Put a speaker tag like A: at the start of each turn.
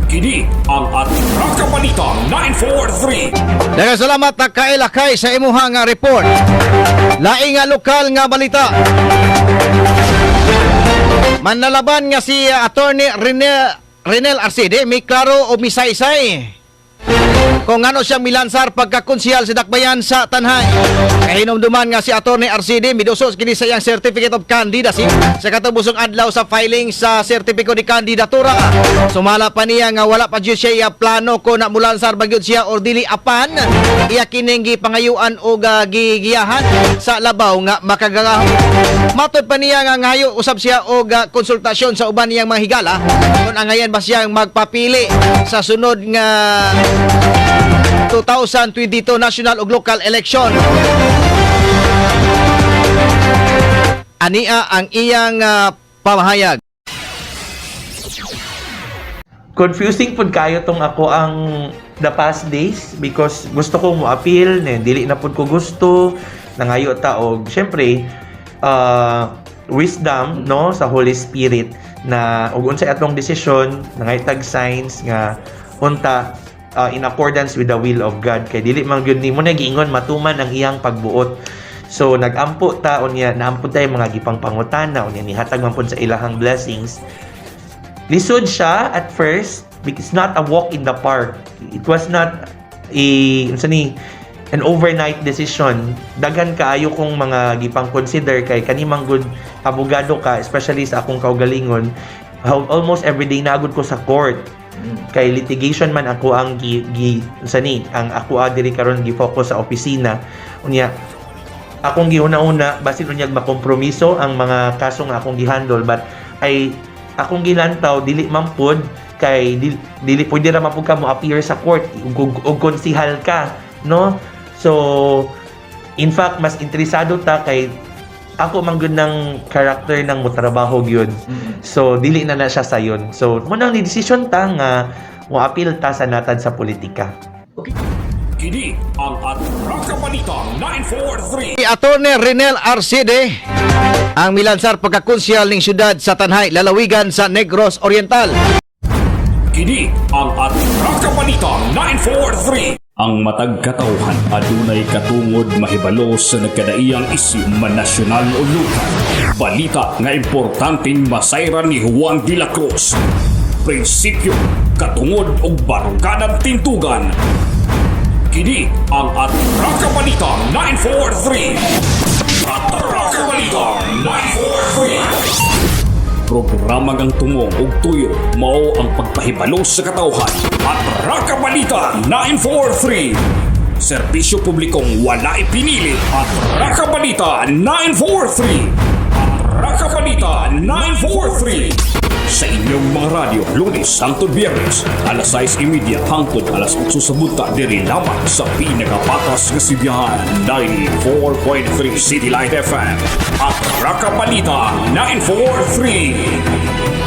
A: Kini ang Atraka Balita 943.
B: Daghang salamat na kailakay sa imuha nga report. Laing nga lokal nga balita. Manlalaban nga si Attorney Renel Arcide may klaro o misaysay kung ano siyang milansar pagkakonsihal sa dakbayan sa Tanhay. Kahinumduman nga si Attorney Arcide midusos kini sa iyang Certificate of Candidacy sa katubusong adlaw sa filing sa Certificate de Candidatura. Sumala pa niya nga wala pa jud siya plano ko na mulansar bagyod siya or dili apan iya kining gipangayuan o gigiyahan sa labaw nga makagagahom. Matod pa niya nga ngayo usab siya og konsultasyon sa uban niyang mga higala kung angayan ba siyang magpapili sa sunod nga 2022 national ug local election. Ania ang iyang pamahayag.
C: Confusing pud kayo tong ako ang the past days because gusto ko mo appeal na dili na pud ko gusto nangayo ta og syempre wisdom no sa Holy Spirit na ug unsay atong desisyon nangaytag signs nga unta in accordance with the will of God kay dili man gyud nimo na giingon matuman ang iyang pagbuot. So nagampo ta unya naampod tay mga gipang pangutana unya nihatag man pud sa ilahang blessings. Lisod siya at first because it's not a walk in the park. It was not an overnight decision. Daghan kaayo kong mga gipang consider kay kanimang good abogado ka especially sa akong kaugalingon. Almost every day nagud ko sa court. Kay litigation man ako ang ang ako diri karon gi-focus sa opisina unya akong giuna-una basin unyag makompromiso ang mga kaso nga akong gihandle but ay akong gilantaw dili man pod kay dili pwede ra man pud ka mo appear sa court ug konsihal ka no. So in fact mas interesado ta kay ako man gyud ng character ng motrabaho gyud. So dili na siya sayon. So mo nang ni decision ta nga mo appeal ta sa natad sa politika.
A: Okay. Kini ang Atraka Balita 943.
B: Si Attorney Renel Arcide ang milansar pagkakonsyal ning syudad sa Tanhay, lalawigan sa Negros Oriental.
A: Kini ang Atraka Balita 943. Ang matag katawhan adunay katungod mahibalo sa nagkadaiyang isyu man nasyonal o lokal. Balita nga importanteng masayran ni Juan de la Cruz. Prinsipyo, katungod ug baruganan tintugan. Kini ang Atraka Balita 943. Atraka Balita 943. Programa ngang tungong ug tuyo mao ang pagpahibalo sa katawhan. Atraka Balita 943. Serbisyo publikong wala ipinili. Atraka Balita 943. Atraka Balita 943. Sa inyong mga radyo, Lunes hangtod Biyernes, alas 6:30 hangtod alas 8 sa buta diri lamang sa pinakapatas nga sibiyahan 94.3 City Light FM at Atraka Balita 943.